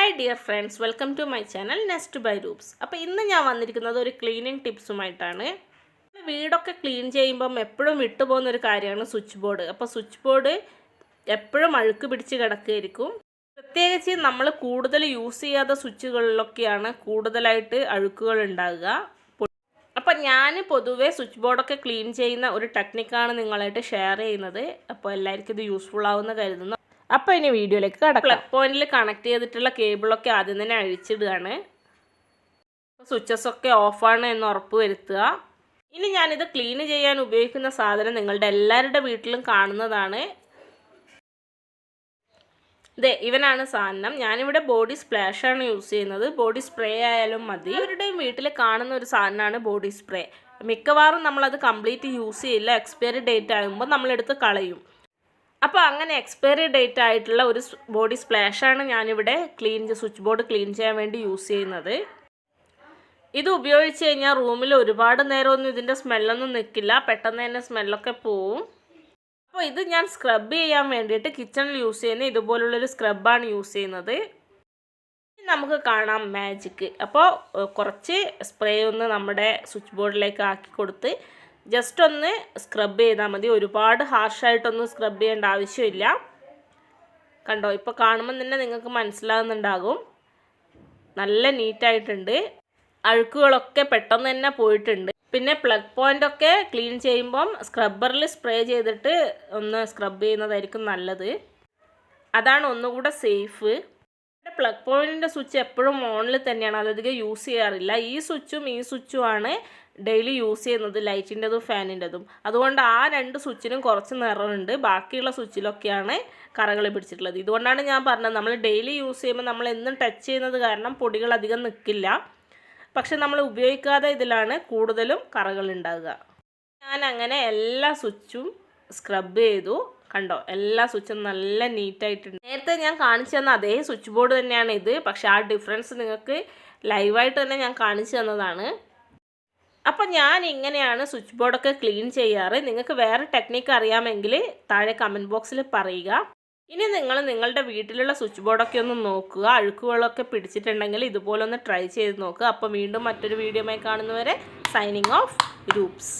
Hi dear friends, welcome to my channel nest by Roops. അപ്പോൾ ഇന്ന് ഞാൻ വന്നിരിക്കുന്നത് ഒരു ക്ലീനിങ് ടിപ്സുമായിട്ടാണ്. വീടൊക്കെ ക്ലീൻ ചെയ്യുമ്പം എപ്പോഴും വിട്ടുപോകുന്ന ഒരു കാര്യമാണ് സ്വിച്ച് ബോർഡ്. അപ്പോൾ സ്വിച്ച് ബോർഡ് എപ്പോഴും അഴുക്ക് പിടിച്ച് കിടക്കുകയായിരിക്കും. പ്രത്യേകിച്ച് നമ്മൾ കൂടുതൽ യൂസ് ചെയ്യാത്ത സ്വിച്ചുകളിലൊക്കെയാണ് കൂടുതലായിട്ട് അഴുക്കുകൾ ഉണ്ടാകുക. അപ്പോൾ ഞാൻ പൊതുവേ സ്വിച്ച് ബോർഡൊക്കെ ക്ലീൻ ചെയ്യുന്ന ഒരു ടെക്നിക്കാണ് നിങ്ങളായിട്ട് ഷെയർ ചെയ്യുന്നത്. അപ്പോൾ എല്ലാവർക്കും ഇത് യൂസ്ഫുൾ ആവുമെന്ന് കരുതുന്നു. അപ്പോൾ ഇനി വീഡിയോയിലേക്ക് കടക്കാം. പ്ലഗ് പോയിന്റിൽ കണക്ട് ചെയ്തിട്ടുള്ള കേബിളൊക്കെ ആദ്യം തന്നെ അഴിച്ചിടുകയാണ്. സ്വിച്ചസൊക്കെ ഓഫാണ് എന്ന് ഉറപ്പ് വരുത്തുക. ഇനി ഞാനിത് ക്ലീൻ ചെയ്യാൻ ഉപയോഗിക്കുന്ന സാധനം നിങ്ങളുടെ എല്ലാവരുടെ വീട്ടിലും കാണുന്നതാണ്. ഇവനാണ് സാധനം. ഞാനിവിടെ ബോഡി സ്പ്ലാഷാണ് യൂസ് ചെയ്യുന്നത്. ബോഡി സ്പ്രേ ആയാലും മതി. ഇവരുടെയും വീട്ടിൽ കാണുന്ന ഒരു സാധനമാണ് ബോഡി സ്പ്രേ. മിക്കവാറും നമ്മളത് കംപ്ലീറ്റ് യൂസ് ചെയ്യില്ല. എക്സ്പയറി ഡേറ്റ് ആകുമ്പോൾ നമ്മളെടുത്ത് കളയും. അപ്പോൾ അങ്ങനെ എക്സ്പയറി ഡേറ്റ് ആയിട്ടുള്ള ഒരു ബോഡി സ്പ്ലാഷാണ് ഞാനിവിടെ സ്വിച്ച് ബോർഡ് ക്ലീൻ ചെയ്യാൻ വേണ്ടി യൂസ് ചെയ്യുന്നത്. ഇത് ഉപയോഗിച്ച് കഴിഞ്ഞാൽ റൂമിൽ ഒരുപാട് നേരമൊന്നും ഇതിൻ്റെ സ്മെല്ലൊന്നും നിൽക്കില്ല. പെട്ടെന്ന് തന്നെ സ്മെല്ലൊക്കെ പോവും. അപ്പോൾ ഇത് ഞാൻ സ്ക്രബ് ചെയ്യാൻ വേണ്ടിയിട്ട് കിച്ചണിൽ യൂസ് ചെയ്യുന്ന ഇതുപോലുള്ളൊരു സ്ക്രബാണ് യൂസ് ചെയ്യുന്നത്. നമുക്ക് കാണാം മാജിക്ക്. അപ്പോൾ കുറച്ച് സ്പ്രേ ഒന്ന് നമ്മുടെ സ്വിച്ച് ബോർഡിലേക്ക് ആക്കി കൊടുത്ത് ജസ്റ്റ് ഒന്ന് സ്ക്രബ് ചെയ്താൽ മതി. ഒരുപാട് ഹാർഷായിട്ടൊന്നും സ്ക്രബ് ചെയ്യേണ്ട ആവശ്യമില്ല. കണ്ടോ, ഇപ്പോൾ കാണുമ്പോൾ തന്നെ നിങ്ങൾക്ക് മനസ്സിലാകുന്നുണ്ടാകും. നല്ല നീറ്റായിട്ടുണ്ട്. അഴുക്കുകളൊക്കെ പെട്ടെന്ന് തന്നെ പോയിട്ടുണ്ട്. പിന്നെ പ്ലഗ് പോയിൻ്റൊക്കെ ക്ലീൻ ചെയ്യുമ്പം സ്ക്രബ്ബറിൽ സ്പ്രേ ചെയ്തിട്ട് ഒന്ന് സ്ക്രബ് ചെയ്യുന്നതായിരിക്കും നല്ലത്. അതാണ് ഒന്നുകൂടെ സേഫ്. പ്ലഗ് പോയിൻറ്റിൻ്റെ സ്വിച്ച് എപ്പോഴും ഓണിൽ തന്നെയാണ്, അതധികം യൂസ് ചെയ്യാറില്ല. ഈ സ്വിച്ചുമാണ് ഡെയിലി യൂസ് ചെയ്യുന്നത്, ലൈറ്റിൻ്റെതും ഫാനിൻ്റെതും. അതുകൊണ്ട് ആ രണ്ട് സ്വിച്ചിനും കുറച്ച് നിറമുണ്ട്. ബാക്കിയുള്ള സ്വിച്ചിലൊക്കെയാണ് കറകൾ പിടിച്ചിട്ടുള്ളത്. ഇതുകൊണ്ടാണ് ഞാൻ പറഞ്ഞത്, നമ്മൾ ഡെയിലി യൂസ് ചെയ്യുമ്പോൾ നമ്മൾ എന്നും ടച്ച് ചെയ്യുന്നത് കാരണം പൊടികൾ അധികം നിൽക്കില്ല. പക്ഷെ നമ്മൾ ഉപയോഗിക്കാതെ ഇതിലാണ് കൂടുതലും കറകൾ ഉണ്ടാകുക. ഞാൻ അങ്ങനെ എല്ലാ സ്വിച്ചും സ്ക്രബ് ചെയ്തു. കണ്ടോ, എല്ലാ സ്വിച്ചും നല്ല നീറ്റായിട്ടുണ്ട്. നേരത്തെ ഞാൻ കാണിച്ചു തന്ന അതേ സ്വിച്ച് ബോർഡ് തന്നെയാണ് ഇത്. പക്ഷെ ആ ഡിഫറൻസ് നിങ്ങൾക്ക് ലൈവായിട്ട് തന്നെ ഞാൻ കാണിച്ചു തന്നതാണ്. അപ്പം ഞാൻ ഇങ്ങനെയാണ് സ്വിച്ച് ബോർഡൊക്കെ ക്ലീൻ ചെയ്യാറ്. നിങ്ങൾക്ക് വേറെ ടെക്നിക്ക് അറിയാമെങ്കിൽ താഴെ കമൻറ്റ് ബോക്സിൽ പറയുക. ഇനി നിങ്ങൾ നിങ്ങളുടെ വീട്ടിലുള്ള സ്വിച്ച് ബോർഡൊക്കെ ഒന്ന് നോക്കുക. അഴുക്കുകളൊക്കെ പിടിച്ചിട്ടുണ്ടെങ്കിൽ ഇതുപോലെ ഒന്ന് ട്രൈ ചെയ്ത് നോക്കുക. അപ്പോൾ വീണ്ടും മറ്റൊരു വീഡിയോയുമായി കാണുന്നവരെ സൈനിങ് ഓഫ് രൂപ്സ്.